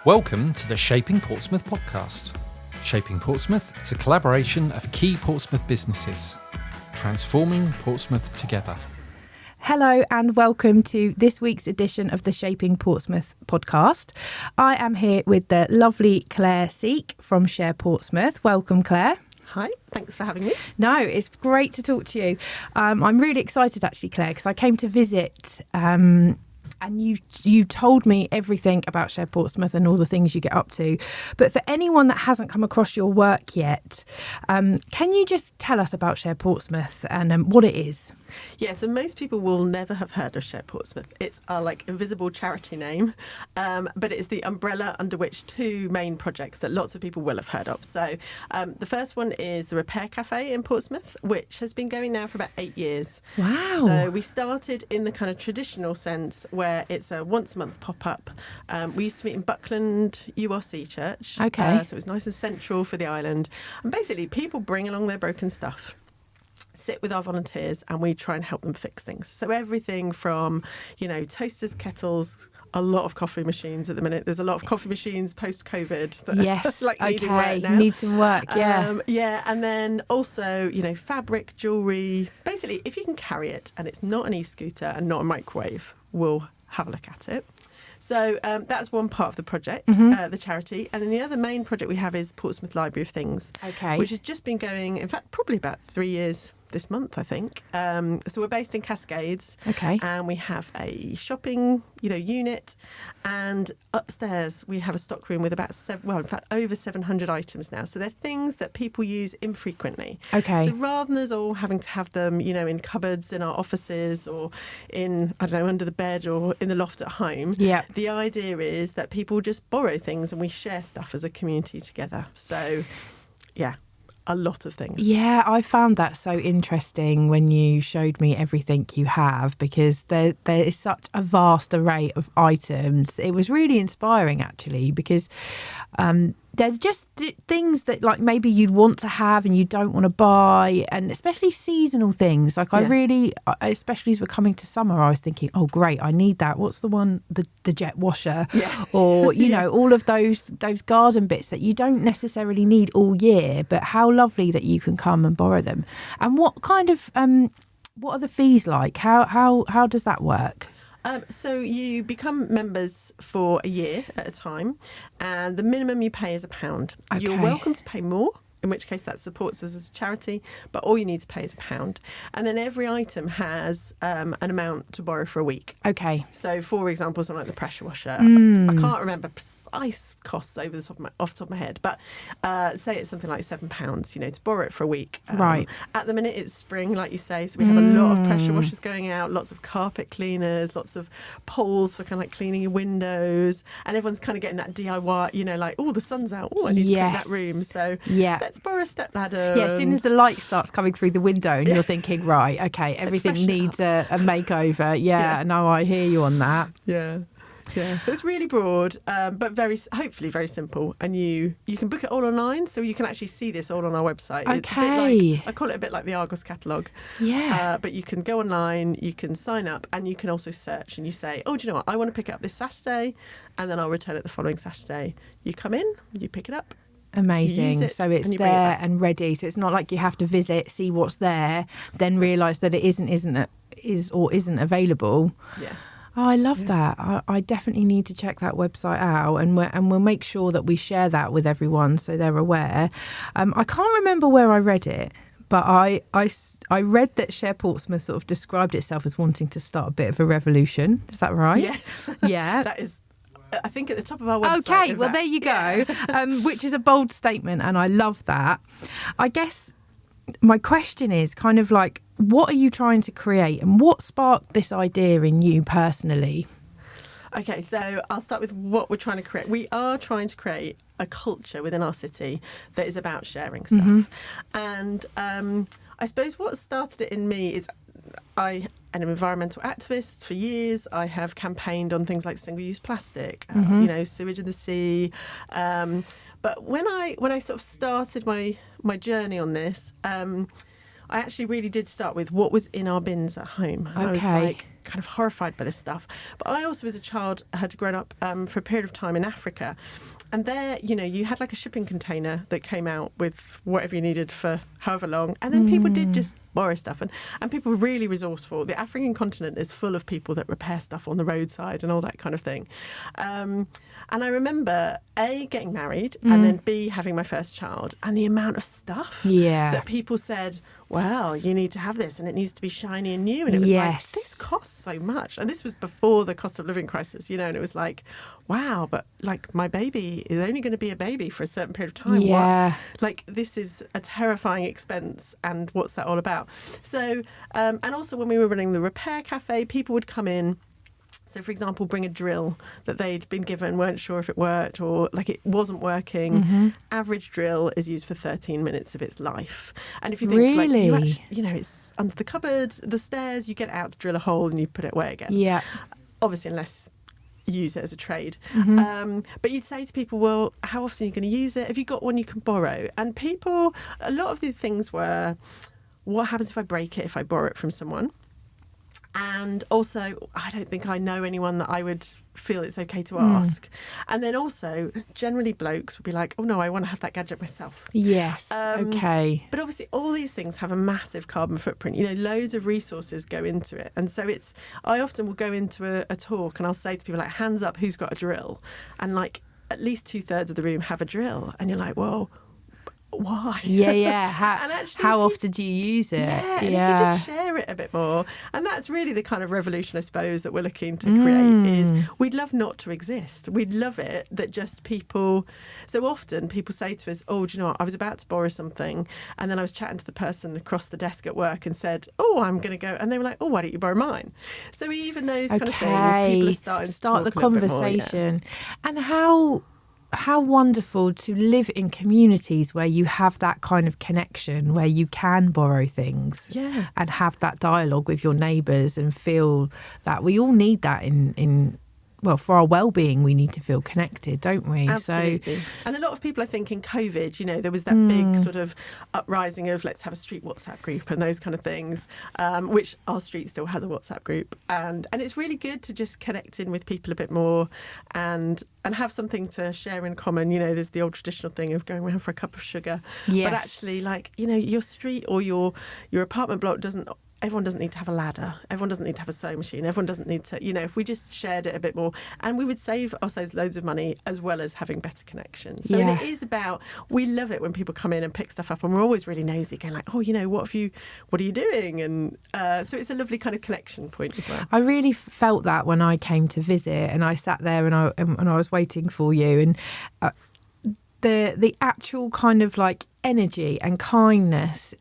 Welcome to the Shaping Portsmouth podcast. Shaping Portsmouth is a collaboration of key Portsmouth businesses, transforming Portsmouth together. Hello and welcome to this week's edition of the Shaping Portsmouth podcast. I am here with the lovely Clare Seek from Share Portsmouth. Welcome, Clare. Hi, thanks for having me. No, it's great to talk to you. I'm really excited actually, Clare, because I came to visit and you told me everything about Share Portsmouth and all the things you get up to. But for anyone that hasn't come across your work yet, can you just tell us about Share Portsmouth and what it is? Yeah, so most people will never have heard of Share Portsmouth. It's our invisible charity name, but it is the umbrella under which two main projects that lots of people will have heard of. So the first one is the Repair Café in Portsmouth, which has been going now for about 8 years. Wow. So we started in the kind of traditional sense where it's a once a month pop-up. We used to meet in Buckland URC Church. Okay. So it was nice and central for the island. And basically people bring along their broken stuff, sit with our volunteers, and we try and help them fix things. So everything from, toasters, kettles, a lot of coffee machines at the minute. There's a lot of coffee machines post-COVID that yes, are needing work now. Need some work, yeah. And then also, fabric, jewellery. Basically, if you can carry it and it's not an e-scooter and not a microwave, we'll have a look at it. So that's one part of the project, the charity. And then the other main project we have is Portsmouth Library of Things, which has just been going, in fact, probably about 3 years this month, I think. So we're based in Cascades, and we have a shopping, unit, and upstairs we have a stock room with about over 700 items now. So they're things that people use infrequently. So rather than us all having to have them, in cupboards in our offices or in, under the bed or in the loft at home. Yeah. The idea is that people just borrow things and we share stuff as a community together. So, yeah. A lot of things. Yeah, I found that so interesting when you showed me everything you have, because there is such a vast array of items. It was really inspiring, actually, because there's just things that maybe you'd want to have and you don't want to buy, and especially seasonal things. I really, especially as we're coming to summer, I was thinking, oh great, I need that. What's the one, the jet washer, or all of those garden bits that you don't necessarily need all year, but how lovely that you can come and borrow them. And what kind of what are the fees like? How does that work? So you become members for a year at a time, and the minimum you pay is £1. You're welcome to pay more, in which case that supports us as a charity, but all you need to pay is £1. And then every item has an amount to borrow for a week. So for example, something like the pressure washer, I can't remember precise costs off the top of my head, but say it's something like £7, to borrow it for a week. At the minute it's spring, like you say, so we have a lot of pressure washers going out, lots of carpet cleaners, lots of poles for kind of cleaning your windows, and everyone's kind of getting that DIY, oh, the sun's out, oh, I need to clean that room. So let's borrow a step ladder. Yeah, as soon as the light starts coming through the window and you're thinking, right, everything needs a makeover. No, I hear you on that. Yeah, so it's really broad, but hopefully very simple. And you can book it all online, so you can actually see this all on our website. It's a bit I call it a bit like the Argos catalogue. Yeah. But you can go online, you can sign up, and you can also search, and you say, oh, do you know what, I want to pick it up this Saturday, and then I'll return it the following Saturday. You come in, you pick it up. Amazing. So it's there and ready. So it's not like you have to visit, see what's there, then realise that it isn't available. Yeah. Oh, I love that. I definitely need to check that website out, and we'll make sure that we share that with everyone so they're aware. I can't remember where I read it, but I read that Share Portsmouth sort of described itself as wanting to start a bit of a revolution. Is that right? Yes. Yeah. That is, I think, at the top of our website. Well, there you go, which is a bold statement, and I love that. I guess my question is kind of what are you trying to create, and what sparked this idea in you personally? Okay, so I'll start with what we're trying to create. We are trying to create a culture within our city that is about sharing stuff. And I suppose what started it in me is I am an environmental activist for years. I have campaigned on things like single-use plastic, sewage in the sea. But when I sort of started my journey on this, I actually really did start with what was in our bins at home. And I was like, kind of horrified by this stuff. But I also, as a child, had grown up for a period of time in Africa. And there, you know, you had like a shipping container that came out with whatever you needed for however long. And then people did just borrow stuff. And people were really resourceful. The African continent is full of people that repair stuff on the roadside and all that kind of thing. And I remember, A, getting married, and then B, having my first child. And the amount of stuff that people said, well, you need to have this and it needs to be shiny and new. And it was like, this costs so much. And this was before the cost of living crisis, you know, and it was like, wow, but like my baby is only going to be a baby for a certain period of time. Yeah. What? Like this is a terrifying expense, and what's that all about? So, and also when we were running the repair cafe, people would come in. So, for example, bring a drill that they'd been given, weren't sure if it worked or like it wasn't working. Average drill is used for 13 minutes of its life. And if you think like, you know, it's under the cupboard, the stairs, you get it out to drill a hole and you put it away again. Yeah. Obviously, unless you use it as a trade. But you'd say to people, well, how often are you going to use it? Have you got one you can borrow? And people, a lot of the things were, what happens if I break it, if I borrow it from someone? And also, I don't think I know anyone that I would feel it's okay to ask. And then also, generally blokes would be like, oh no, I want to have that gadget myself. Yes, okay. But obviously all these things have a massive carbon footprint. You know, loads of resources go into it. And so I often will go into a talk and I'll say to people like, hands up, who's got a drill? And like at least 2/3 of the room have a drill. And you're like, well, why? Yeah. How if often do you use it? Yeah, and if you just share it a bit more. And that's really the kind of revolution, I suppose, that we're looking to create is we'd love not to exist. We'd love it that just people... So often people say to us, oh, do you know what? I was about to borrow something and then I was chatting to the person across the desk at work and said, oh, I'm going to go. And they were like, oh, why don't you borrow mine? So even those kind of things, people are starting to talk the a little bit more, conversation. And how wonderful to live in communities where you have that kind of connection, where you can borrow things and have that dialogue with your neighbours and feel that we all need that well, for our well-being, we need to feel connected, don't we? Absolutely. And a lot of people, I think, in COVID, you know, there was that big sort of uprising of let's have a street WhatsApp group and those kind of things, which our street still has a WhatsApp group. And it's really good to just connect in with people a bit more and have something to share in common. You know, there's the old traditional thing of going around for a cup of sugar. Yes. But actually, like, you know, your street or your apartment block everyone doesn't need to have a ladder. Everyone doesn't need to have a sewing machine. Everyone doesn't need to, you know, if we just shared it a bit more, and we would save ourselves loads of money as well as having better connections. So it is about, we love it when people come in and pick stuff up, and we're always really nosy, going like, oh, you know, what are you doing? And so it's a lovely kind of connection point as well. I really felt that when I came to visit and I sat there and I was waiting for you, and the actual kind of like energy and kindness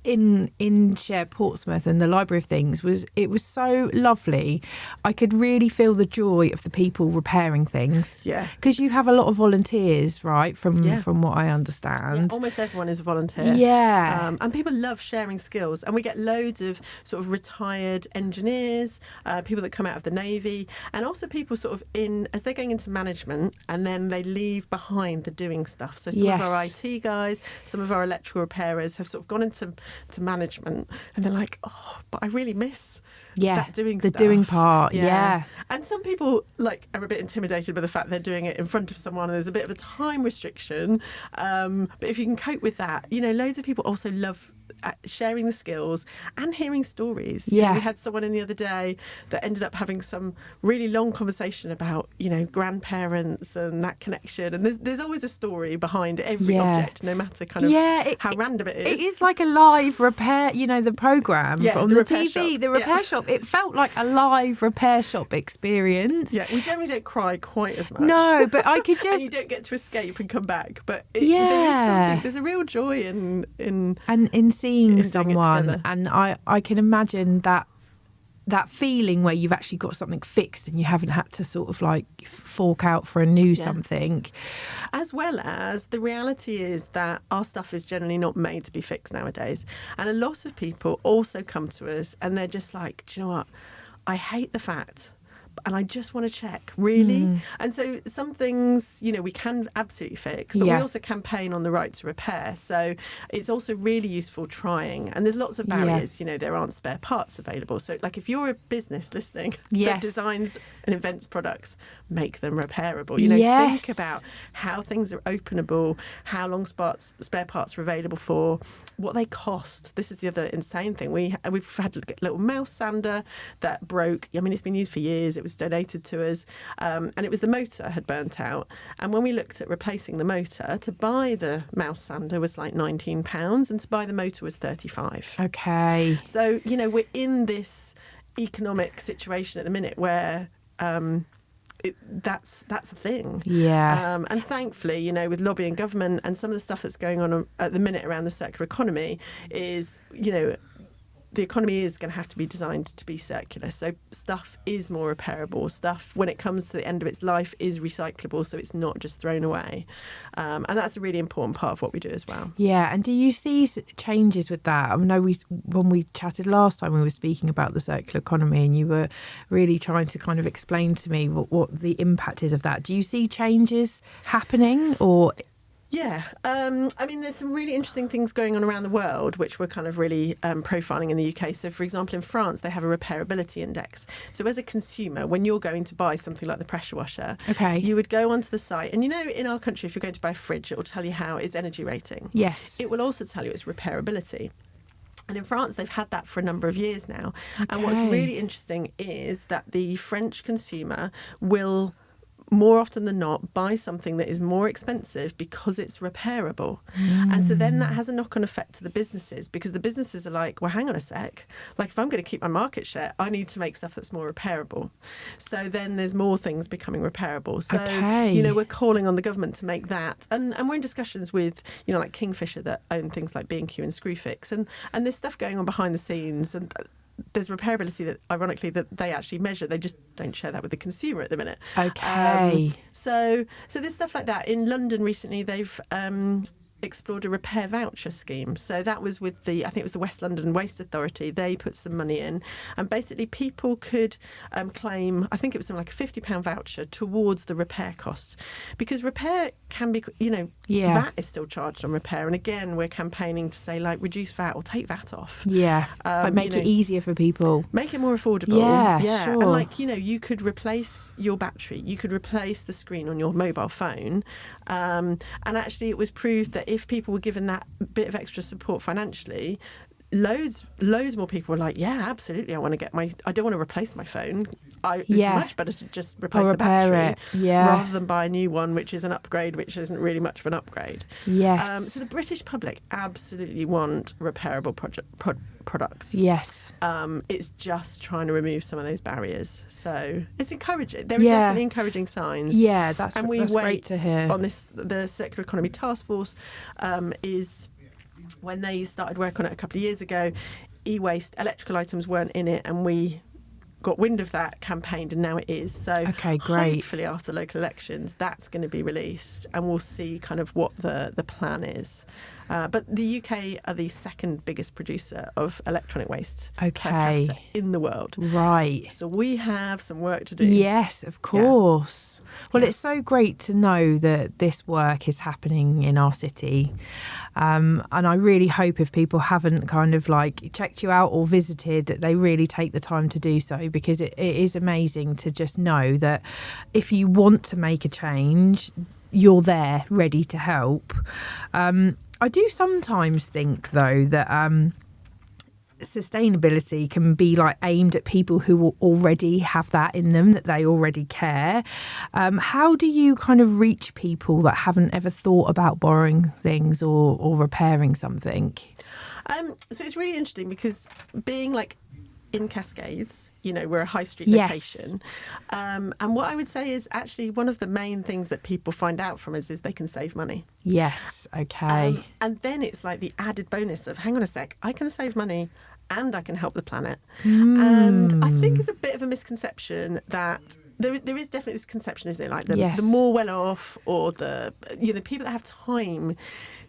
in Share Portsmouth and the Library of Things was so lovely. I could really feel the joy of the people repairing things. Yeah. Because you have a lot of volunteers, right? From what I understand. Yeah, almost everyone is a volunteer. Yeah. And people love sharing skills. And we get loads of sort of retired engineers, people that come out of the Navy, and also people sort of as they're going into management and then they leave behind the doing stuff. So some of our IT guys, some of our electrical repairers have sort of gone into management and they're like, oh, but I really miss that doing stuff. The doing part, yeah. And some people like are a bit intimidated by the fact they're doing it in front of someone and there's a bit of a time restriction. But if you can cope with that, you know, loads of people also love sharing the skills and hearing stories. Yeah. You know, we had someone in the other day that ended up having some really long conversation about, you know, grandparents and that connection. And there's always a story behind every object, no matter kind of how random it is. It is like a live repair, you know, the programme on the TV, shop. the repair shop. It felt like a live repair shop experience. Yeah, we generally don't cry quite as much. No, but I could just... and you don't get to escape and come back. But there is something, there's a real joy in seeing someone, and I can imagine that feeling where you've actually got something fixed and you haven't had to sort of like fork out for a new something. As well as the reality is that our stuff is generally not made to be fixed nowadays, and a lot of people also come to us and they're just like, do you know what, I hate the fact and I just want to check, really. And so some things, we can absolutely fix, but we also campaign on the right to repair. So it's also really useful trying. And there's lots of barriers. There aren't spare parts available. So like if you're a business listening that designs and invents products, make them repairable. Think about how things are openable, how long spare parts are available for, what they cost. This is the other insane thing. We've had a little mouse sander that broke. I mean, it's been used for years. It was donated to us, and it was the motor had burnt out. And when we looked at replacing the motor, to buy the mouse sander was like £19, and to buy the motor was £35. Okay. So we're in this economic situation at the minute where that's a thing. Yeah. And thankfully, with lobbying government and some of the stuff that's going on at the minute around the circular economy is, the economy is going to have to be designed to be circular. So stuff is more repairable. Stuff, when it comes to the end of its life, is recyclable. So it's not just thrown away. And that's a really important part of what we do as well. Yeah. And do you see changes with that? I know when we chatted last time, we were speaking about the circular economy, and you were really trying to kind of explain to me what the impact is of that. Do you see changes happening, or... Yeah. I mean, there's some really interesting things going on around the world, which we're kind of really profiling in the UK. So, for example, in France, they have a repairability index. So as a consumer, when you're going to buy something like the pressure washer, you would go onto the site. And, in our country, if you're going to buy a fridge, it will tell you how its energy rating. Yes. It will also tell you its repairability. And in France, they've had that for a number of years now. Okay. And what's really interesting is that the French consumer will, more often than not, buy something that is more expensive because it's repairable. And so then that has a knock-on effect to the businesses, because the businesses are like, well, hang on a sec. Like, if I'm going to keep my market share, I need to make stuff that's more repairable. So then there's more things becoming repairable. So, we're calling on the government to make that. And we're in discussions with, like Kingfisher, that own things like B&Q and Screwfix. And there's stuff going on behind the scenes, and there's repairability that, ironically, that they actually measure. They just don't share that with the consumer at the minute. Okay. So there's stuff like that. In London recently, they've explored a repair voucher scheme. So that was with I think it was the West London Waste Authority. They put some money in, and basically people could claim, I think it was something like a £50 voucher towards the repair cost, because repair can be, VAT is still charged on repair. And again, we're campaigning to say, like, reduce VAT or take VAT off. Yeah, make it easier for people. Make it more affordable. Yeah, sure. And like, you could replace your battery, you could replace the screen on your mobile phone. And actually it was proved that if people were given that bit of extra support financially, loads more people were like, yeah, absolutely, I don't want to replace my phone. It's much better to just replace the battery rather than buy a new one, which is an upgrade, which isn't really much of an upgrade. Yes. So the British public absolutely want repairable products. Yes. It's just trying to remove some of those barriers. So it's encouraging. There are definitely encouraging signs. Yeah, that's great to hear. On this, the Circular Economy Task Force is, when they started work on it a couple of years ago, e-waste, electrical items weren't in it, and we got wind of that, campaigned, and now it is. So great. Hopefully after local elections, that's going to be released, and we'll see kind of what the plan is. But the UK are the second biggest producer of electronic waste per capita in the world. Right. So we have some work to do. Yes, of course. Well, it's so great to know that this work is happening in our city. And I really hope if people haven't kind of like checked you out or visited, that they really take the time to do so, because it is amazing to just know that if you want to make a change, you're there ready to help. I do sometimes think, though, that sustainability can be like aimed at people who already have that in them, that they already care. How do you kind of reach people that haven't ever thought about borrowing things or repairing something? So it's really interesting, because being like in Cascades, we're a high street location. And what I would say is actually one of the main things that people find out from us is they can save money. Yes, okay. And then it's like the added bonus of, hang on a sec, I can save money and I can help the planet. And I think it's a bit of a misconception that there is definitely this conception, isn't it? Like the more well off, or the people that have time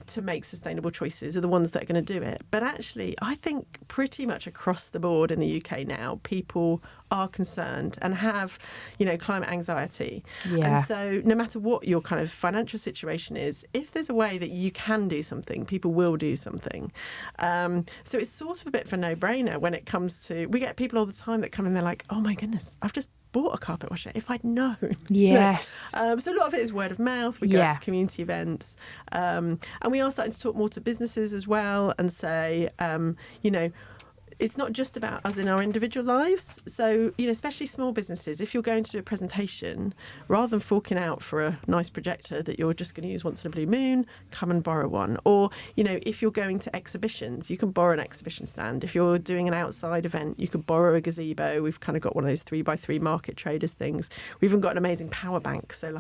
to make sustainable choices are the ones that are going to do it. But actually, I think pretty much across the board in the UK now, people are concerned and have, climate anxiety. Yeah. And so no matter what your kind of financial situation is, if there's a way that you can do something, people will do something. So it's sort of a bit of a no-brainer when it comes to, we get people all the time that come in, they're like, oh my goodness, I've just bought a carpet washer if I'd known. Yes. So a lot of it is word of mouth. We go out to community events, and we are starting to talk more to businesses as well and say, it's not just about us in our individual lives. So, especially small businesses, if you're going to do a presentation, rather than forking out for a nice projector that you're just going to use once in a blue moon, come and borrow one. Or, if you're going to exhibitions, you can borrow an exhibition stand. If you're doing an outside event, you could borrow a gazebo. We've kind of got one of those 3x3 market traders things. We've even got an amazing power bank. So,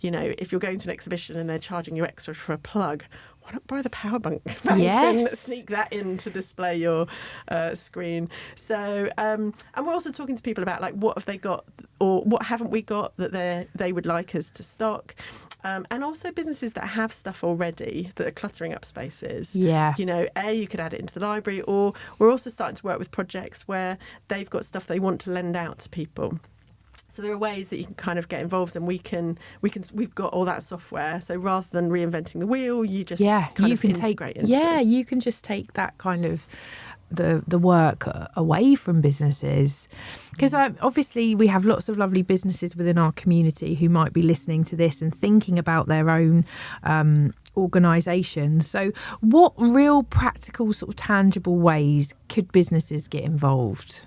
if you're going to an exhibition and they're charging you extra for a plug, why not borrow the power bank and sneak that in to display your screen? So, and we're also talking to people about what have they got or what haven't we got that they would like us to stock. And also businesses that have stuff already that are cluttering up spaces. Yeah. You could add it into the library, or we're also starting to work with projects where they've got stuff they want to lend out to people. So there are ways that you can kind of get involved, and we've got all that software. So rather than reinventing the wheel, you just integrate into us. You can just take that kind of the work away from businesses, because obviously we have lots of lovely businesses within our community who might be listening to this and thinking about their own organisations. So what real practical sort of tangible ways could businesses get involved?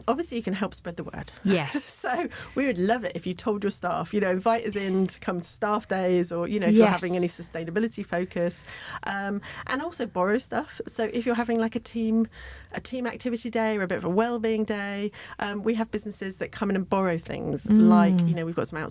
Obviously you can help spread the word. Yes. So we would love it if you told your staff, invite us in to come to staff days, or, if you're having any sustainability focus, and also borrow stuff. So if you're having like a team activity day or a bit of a wellbeing day, we have businesses that come in and borrow things we've got some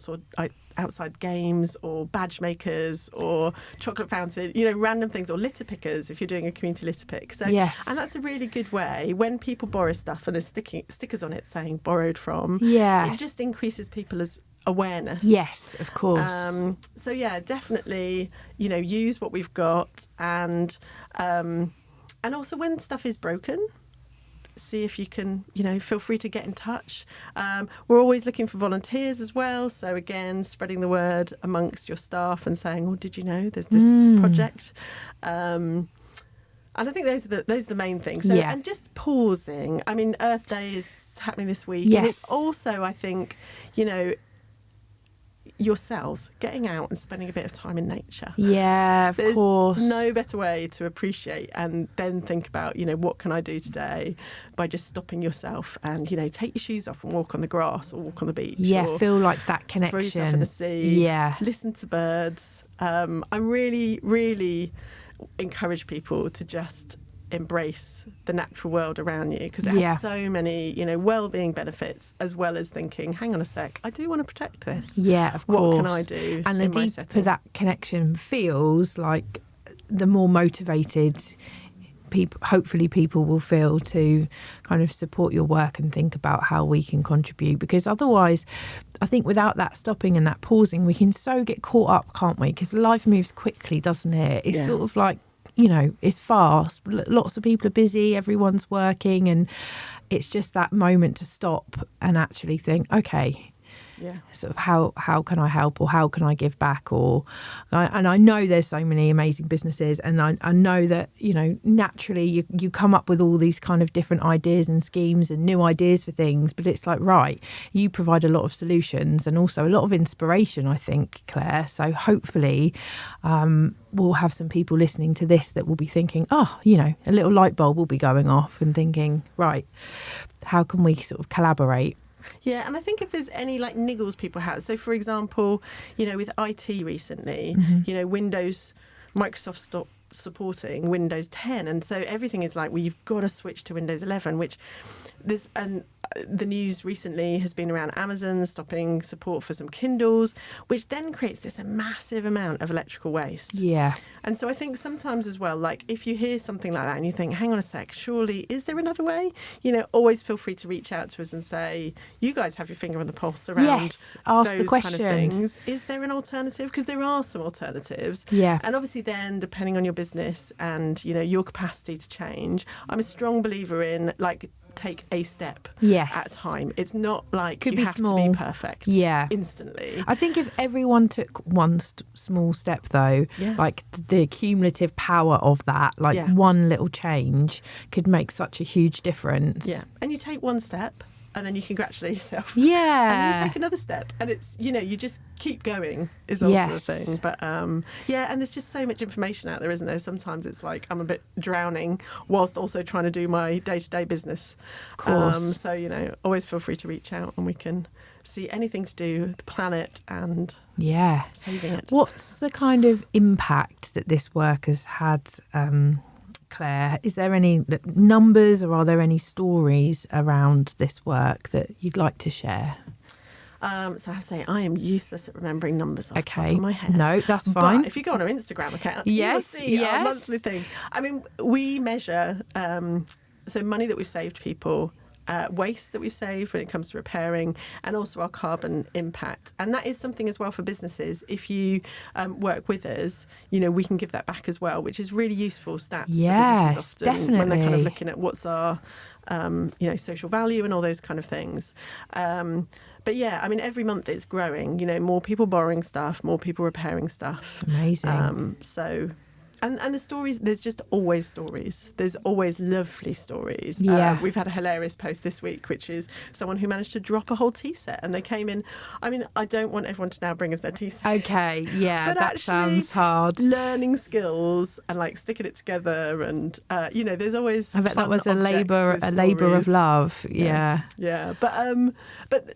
outside games or badge makers or chocolate fountain, random things, or litter pickers if you're doing a community litter pick. So, and that's a really good way when people borrow stuff and there's stickers on it saying borrowed from. Yeah. It just increases people's awareness. Yes, of course. Definitely, use what we've got, and also when stuff is broken, see if you can, feel free to get in touch. We're always looking for volunteers as well. So again, spreading the word amongst your staff and saying, oh, did you know there's this project? And I think those are the main things. So, and just pausing. I mean, Earth Day is happening this week. Yes. And it's also, I think, yourselves getting out and spending a bit of time in nature. Yeah, of course. There's no better way to appreciate and then think about, what can I do today, by just stopping yourself and, take your shoes off and walk on the grass or walk on the beach. Yeah, or feel like that connection. Throw yourself in the sea. Yeah. Listen to birds. I'm really, really encourage people to just embrace the natural world around you, because it has so many, well-being benefits, as well as thinking, hang on a sec, I do want to protect this. Yeah, of course. What can I do? And the in my deeper setting? that connection feels, like the more motivated hopefully people will feel to kind of support your work and think about how we can contribute. Because otherwise, I think without that stopping and that pausing, we can so get caught up, can't we? Because life moves quickly, doesn't it? It's sort of like, it's fast. Lots of people are busy, everyone's working, and it's just that moment to stop and actually think, okay, sort of how can I help, or how can I give back? And I know there's so many amazing businesses, and I know that, naturally you come up with all these kind of different ideas and schemes and new ideas for things, but it's like, right, you provide a lot of solutions and also a lot of inspiration, I think, Claire. So hopefully we'll have some people listening to this that will be thinking, a little light bulb will be going off and thinking, right, how can we sort of collaborate? Yeah, and I think if there's any niggles people have, so for example, with IT recently, Microsoft stopped supporting Windows 10, and so everything is you've got to switch to Windows 11, which there's, and the news recently has been around Amazon stopping support for some Kindles, which then creates this massive amount of electrical waste. Yeah. And so I think sometimes as well, like if you hear something like that and you think, hang on a sec, surely is there another way? Always feel free to reach out to us and say, you guys have your finger on the pulse around Yes, ask those the question. kind of things. Is there an alternative? Because there are some alternatives. Yeah. And obviously then, depending on your business and, your capacity to change, I'm a strong believer in like take a step Yes. at a time. It's not like Could you be have small. to be perfect instantly. I think if everyone took one small step, though, Yeah. like the cumulative power of that, like Yeah. one little change could make such a huge difference. Yeah. And you take one step and then you congratulate yourself. Yeah. And then you take another step and it's, you just keep going is also Yes. the thing. But and there's just so much information out there, isn't there? Sometimes it's like I'm a bit drowning whilst also trying to do my day-to-day business. Of course. So, always feel free to reach out and we can see anything to do with the planet and Yeah. saving it. What's the kind of impact that this work has had, Claire? Is there any numbers or are there any stories around this work that you'd like to share? So I have to say, I am useless at remembering numbers off the top Okay. of my head. No, that's fine. But if you go on our Instagram account, you will Yes, see our yes. monthly things. I mean, we measure so money that we've saved people, waste that we've saved when it comes to repairing, and also our carbon impact. And that is something as well for businesses. If you work with us, we can give that back as well, which is really useful stats Yes, for businesses often when they're kind definitely. of looking at what's our social value and all those kind of things. But yeah, I mean, every month it's growing, more people borrowing stuff, more people repairing stuff. Amazing. And the stories, there's just always stories. There's always lovely stories. Yeah. We've had a hilarious post this week, which is someone who managed to drop a whole tea set and they came in. I mean, I don't want everyone to now bring us their tea set. Okay, yeah, But that actually, sounds hard. Learning skills and like sticking it together and, there's always I bet that fun was a objects labour with of stories. love. Yeah. Yeah, but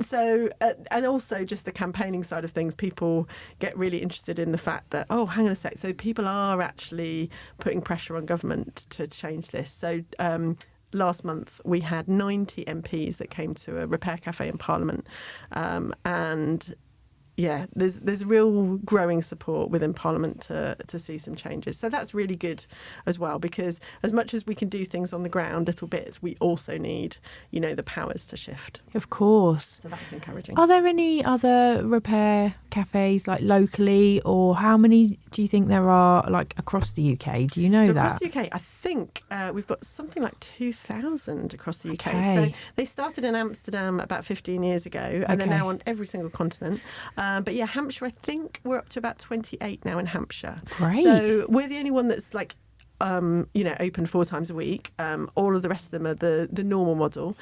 so and also just the campaigning side of things, people get really interested in the fact that, oh, hang on a sec, so people are actually putting pressure on government to change this. So last month we had 90 MPs that came to a repair cafe in Parliament, and yeah, there's real growing support within Parliament to see some changes. So that's really good as well, because as much as we can do things on the ground, little bits, we also need, the powers to shift. Of course. So that's encouraging. Are there any other repair cafes like locally, or how many do you think there are like across the UK? Do you know So that? across the UK, I think we've got something like 2,000 across the UK. Okay. So they started in Amsterdam about 15 years ago, and they're Okay. now on every single continent. But yeah, Hampshire, I think we're up to about 28 now in Hampshire. Great. So we're the only one that's like, open 4 times a week. All of the rest of them are the normal model,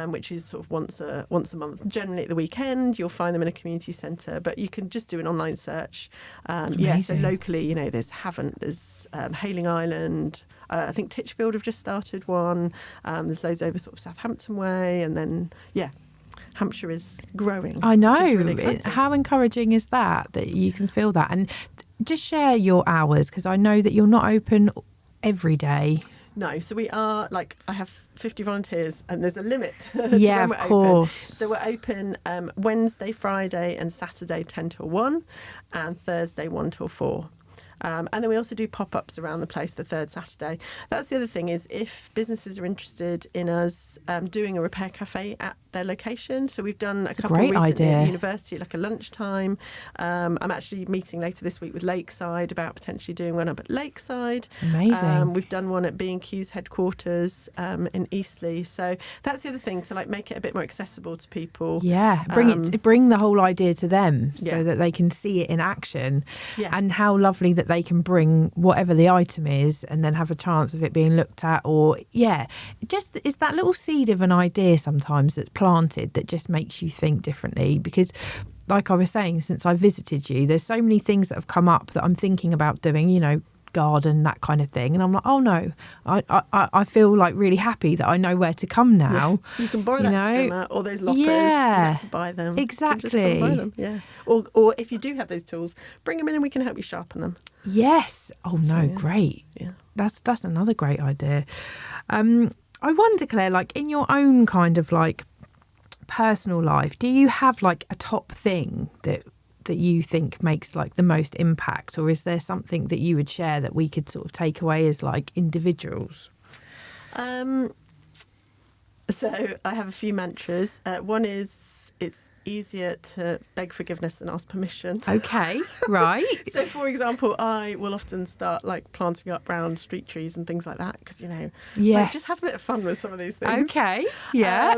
which is sort of once a month. Generally at the weekend, you'll find them in a community centre, but you can just do an online search. So Amazing. locally, there's Havant, there's Hayling Island. I think Titchfield have just started one. There's loads over sort of Southampton way, and then Hampshire is growing. I know. Which is really exciting. How encouraging is that you can feel that? And just share your hours, because I know that you're not open every day. No, so we are I have 50 volunteers, and there's a limit to Yeah, when of we're course. open. So we're open Wednesday, Friday, and Saturday 10 till 1, and Thursday 1 till 4. And then we also do pop-ups around the place the third Saturday. That's the other thing, is if businesses are interested in us doing a repair cafe at their location. So we've done That's a couple great recently at idea. the university, like a lunchtime. I'm actually meeting later this week with Lakeside about potentially doing one up at Lakeside. Amazing. We've done one at B&Q's headquarters in Eastleigh. So that's the other thing, to make it a bit more accessible to people. Yeah, bring the whole idea to them so Yeah. that they can see it in action. Yeah. And how lovely that they can bring whatever the item is and then have a chance of it being looked at. Or just it's that little seed of an idea sometimes that's planted that just makes you think differently. Because like I was saying, since I visited you, there's so many things that have come up that I'm thinking about doing, garden, that kind of thing, and I'm like, oh no, I feel like really happy that I know where to come now. Yeah. You can borrow that strimmer or those loppers. Yeah. You don't have to buy them. Exactly. You can just come and buy them. Yeah. Or if you do have those tools, bring them in and we can help you sharpen them. Yes. Oh no, So, yeah. great. Yeah. That's another great idea. I wonder, Claire, like in your own kind of like personal life, do you have like a top thing that you think makes like the most impact, or is there something that you would share that we could sort of take away as like individuals? So I have a few mantras. One is it's easier to beg forgiveness than ask permission. Okay, right. So, for example, I will often start like planting up round street trees and things like that because, you know, like, just have a bit of fun with some of these things. Okay, yeah.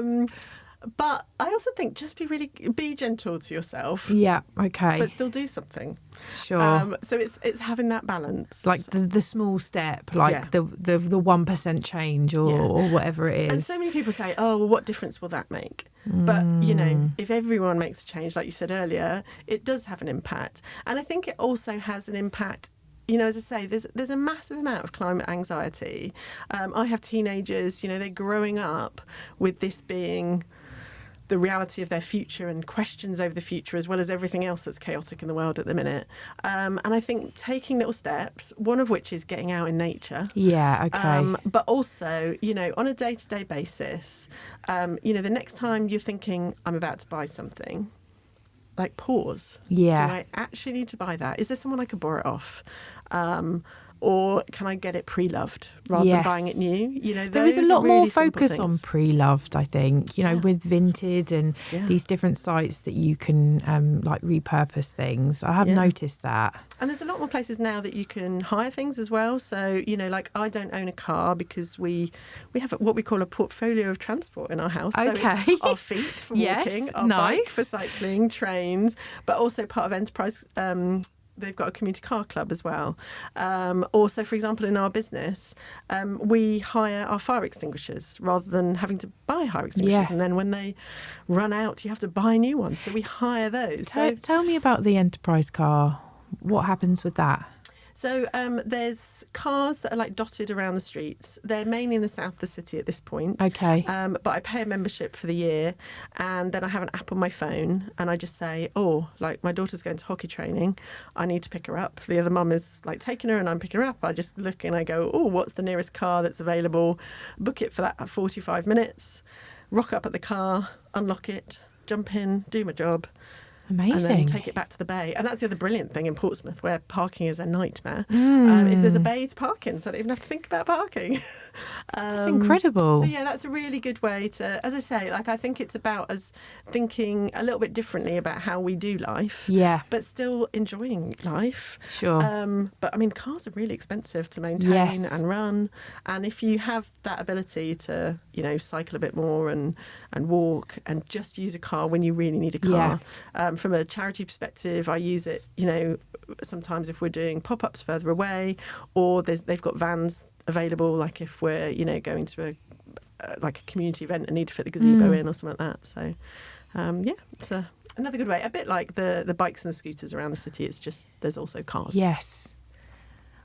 But I also think just be gentle to yourself. Yeah, okay. But still do something. Sure. So it's having that balance. Like the small step, like the 1% change or whatever it is. And so many people say, oh, well, what difference will that make? But, you know, if everyone makes a change, like you said earlier, it does have an impact. And I think it also has an impact. You know, as I say, there's a massive amount of climate anxiety. I have teenagers, you know, they're growing up with this being the reality of their future and questions over the future, as well as everything else that's chaotic in the world at the minute. And I think taking little steps, one of which is getting out in nature. Yeah, okay. But also, you know, on a day-to-day basis, you know, the next time you're thinking, I'm about to buy something, like pause. Yeah. Do I actually need to buy that? Is there someone I could borrow it off? Or can I get it pre-loved rather than buying it new? You know, there is a lot really more focus on pre-loved, I think, you know, with Vinted and these different sites that you can like repurpose things. I have noticed that. And there's a lot more places now that you can hire things as well. So, you know, like I don't own a car because we have what we call a portfolio of transport in our house. Okay. So it's our feet for walking, our bike for cycling, trains, but also part of Enterprise. They've got a community car club as well. Also, for example, in our business, we hire our fire extinguishers rather than having to buy fire extinguishers. Yeah. And then when they run out, you have to buy new ones. So we hire those. Tell me about the Enterprise car. What happens with that? So there's cars that are like dotted around the streets. They're mainly in the south of the city at this point. Okay. But I pay a membership for the year, and then I have an app on my phone, and I just say, oh, like my daughter's going to hockey training. I need to pick her up. The other mum is like taking her, and I'm picking her up. I just look and I go, oh, what's the nearest car that's available? Book it for that 45 minutes. Rock up at the car, unlock it, jump in, do my job. Amazing. And then take it back to the bay. And that's the other brilliant thing in Portsmouth, where parking is a nightmare. Is there's a bay to park in, so I don't even have to think about parking. That's incredible. So, yeah, that's a really good way to, as I say, like I think it's about us thinking a little bit differently about how we do life. Yeah. But still enjoying life. Sure. But, I mean, cars are really expensive to maintain and run. And if you have that ability to, you know, cycle a bit more and walk and just use a car when you really need a car. From a charity perspective, I use it, you know, sometimes if we're doing pop-ups further away, or they've got vans available, like if we're, you know, going to a community event and need to fit the gazebo in or something like that. So, it's another good way. A bit like the bikes and the scooters around the city. It's just there's also cars. Yes.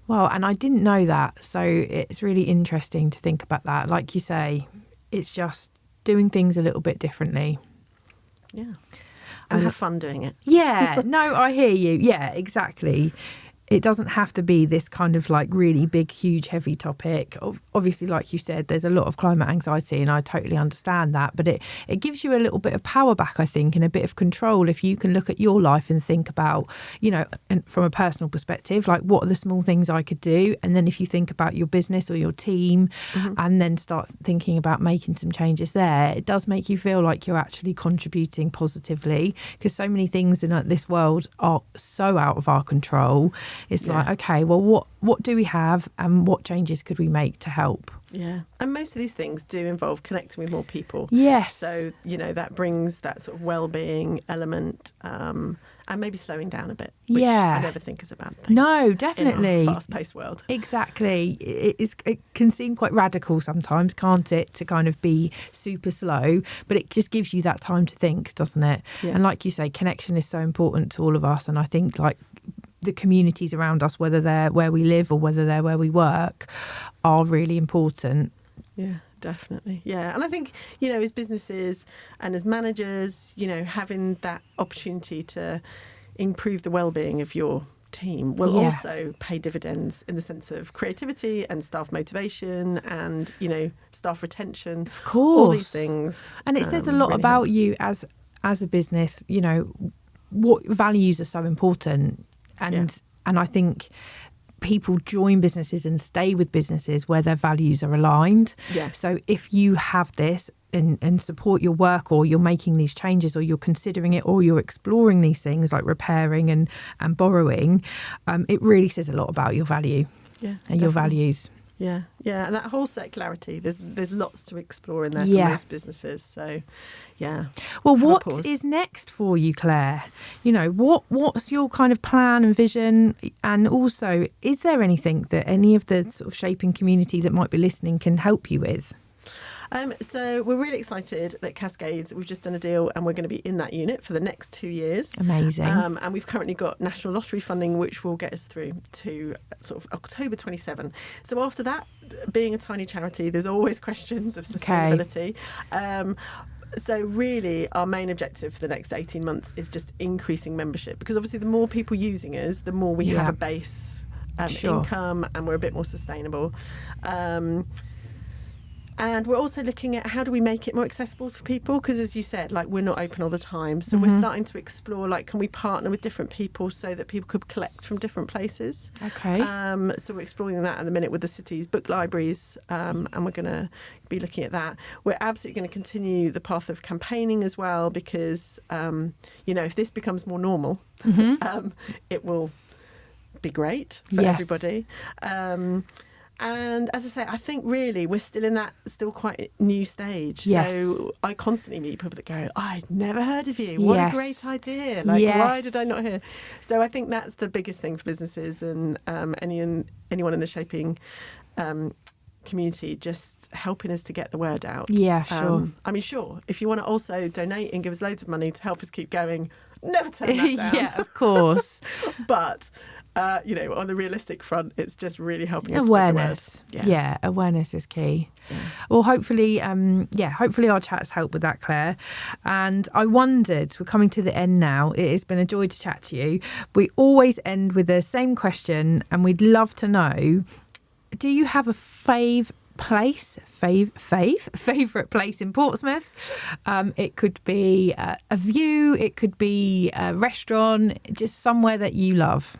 Well, and I didn't know that, so it's really interesting to think about that. Like you say, it's just doing things a little bit differently. Yeah. And have fun doing it. Yeah, no, I hear you. Yeah, exactly. It doesn't have to be this kind of like really big, huge, heavy topic. Obviously, like you said, there's a lot of climate anxiety and I totally understand that. But it gives you a little bit of power back, I think, and a bit of control if you can look at your life and think about, you know, and from a personal perspective, like what are the small things I could do? And then if you think about your business or your team and then start thinking about making some changes there, it does make you feel like you're actually contributing positively, because so many things in this world are so out of our control. It's like, okay, well, what do we have and what changes could we make to help? Yeah. And most of these things do involve connecting with more people. Yes. So, you know, that brings that sort of well-being element and maybe slowing down a bit, which I never think is a bad thing. No, definitely. In our fast-paced world. Exactly. It can seem quite radical sometimes, can't it, to kind of be super slow, but it just gives you that time to think, doesn't it? Yeah. And like you say, connection is so important to all of us. And I think like the communities around us, whether they're where we live or whether they're where we work, are really important. Yeah, definitely. Yeah. And I think, you know, as businesses and as managers, you know, having that opportunity to improve the well-being of your team will also pay dividends in the sense of creativity and staff motivation and, staff retention. Of course. All these things. And it says a lot really about help. you as a business, what values are so important. And I think people join businesses and stay with businesses where their values are aligned. Yeah. So if you have this and support your work, or you're making these changes, or you're considering it, or you're exploring these things like repairing and borrowing, it really says a lot about your value and your values. Yeah, and that whole circularity, there's lots to explore in there for most businesses. So, yeah. Well, what is next for you, Claire? What's your kind of plan and vision? And also, is there anything that any of the sort of shaping community that might be listening can help you with? So we're really excited that Cascades, we've just done a deal and we're going to be in that unit for the next 2 years. Amazing. And we've currently got National Lottery funding, which will get us through to sort of October 27. So after that, being a tiny charity, there's always questions of sustainability. So really, our main objective for the next 18 months is just increasing membership, because obviously the more people using us, the more we have a base income, and we're a bit more sustainable. And we're also looking at how do we make it more accessible for people, because as you said, we're not open all the time. So we're starting to explore, can we partner with different people so that people could collect from different places? Okay. So we're exploring that at the minute with the city's book libraries, and we're going to be looking at that. We're absolutely going to continue the path of campaigning as well, because, if this becomes more normal, it will be great for everybody. And as I say, I think really we're still in that quite new stage. Yes. So I constantly meet people that go, I'd never heard of you. What a great idea. Why did I not hear? So I think that's the biggest thing for businesses and anyone in the shaping community, just helping us to get the word out. Yeah, sure. Sure, if you want to also donate and give us loads of money to help us keep going, never turn that down. Yeah, of course. But on the realistic front, it's just really helping us awareness. Spread the word. Yeah, awareness is key. Yeah. Well, hopefully our chats help with that, Claire. And I wondered, we're coming to the end now. It has been a joy to chat to you. We always end with the same question, and we'd love to know: do you have a favourite place in Portsmouth? It could be a view, it could be a restaurant, just somewhere that you love.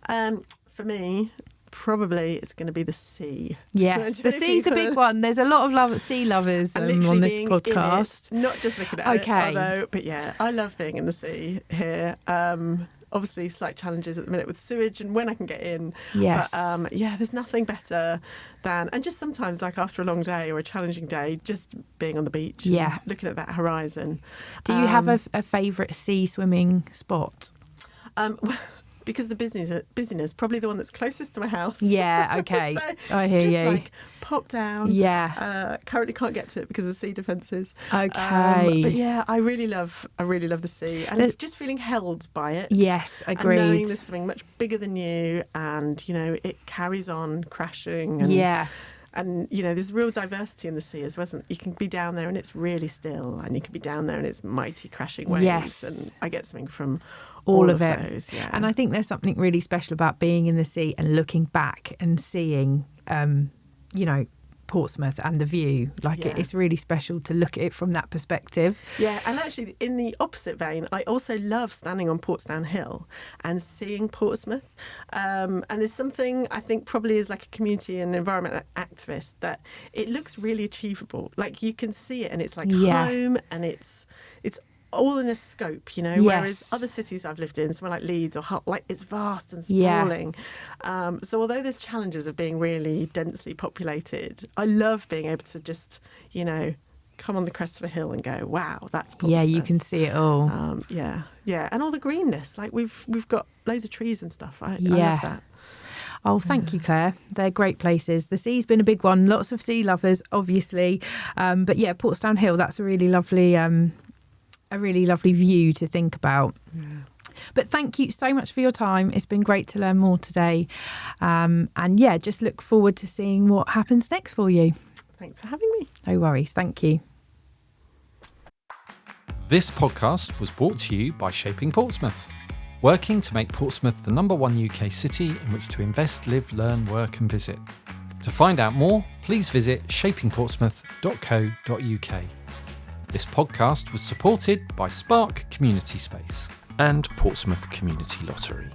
For me, probably it's going to be the sea. Yes, the sea's a big one. There's a lot of sea lovers on this podcast. Not just looking at it, but yeah, I love being in the sea here. Obviously, slight challenges at the minute with sewage and when I can get in. Yes. But there's nothing better than, and just sometimes after a long day or a challenging day, just being on the beach. Yeah. And looking at that horizon. Do you have a favourite sea swimming spot? Because the busyness, probably the one that's closest to my house. Yeah, okay. So I hear just you. Pop down. Yeah. Currently can't get to it because of the sea defences. Okay. But yeah, I really love the sea, and just feeling held by it. Yes, agreed. And knowing there's something much bigger than you, and it carries on crashing. And, yeah. And there's real diversity in the sea as well. You can be down there and it's really still, and you can be down there and it's mighty crashing waves. Yes. And I get something from all of it. Those, yeah. And I think there's something really special about being in the sea and looking back and seeing, Portsmouth and the view. It's really special to look at it from that perspective. Yeah, and actually in the opposite vein, I also love standing on Portsdown Hill and seeing Portsmouth. And there's something I think probably as a community and environment activist that it looks really achievable. You can see it and it's home, and it's all in a scope, whereas other cities I've lived in, somewhere like Leeds or Hull, it's vast and sprawling. Yeah. So although there's challenges of being really densely populated, I love being able to just, come on the crest of a hill and go, wow, that's Portsmouth. Yeah, you can see it all. Yeah. And all the greenness, we've got loads of trees and stuff. I love that. Oh, thank you, Claire. They're great places. The sea's been a big one. Lots of sea lovers, obviously. But yeah, Portsdown Hill, that's a really lovely view to think about. Yeah. But thank you so much for your time. It's been great to learn more today. And just look forward to seeing what happens next for you. Thanks for having me. No worries. Thank you. This podcast was brought to you by Shaping Portsmouth. working to make Portsmouth the #1 UK city in which to invest, live, learn, work and visit. To find out more, please visit shapingportsmouth.co.uk. This podcast was supported by Spark Community Space and Portsmouth Community Lottery.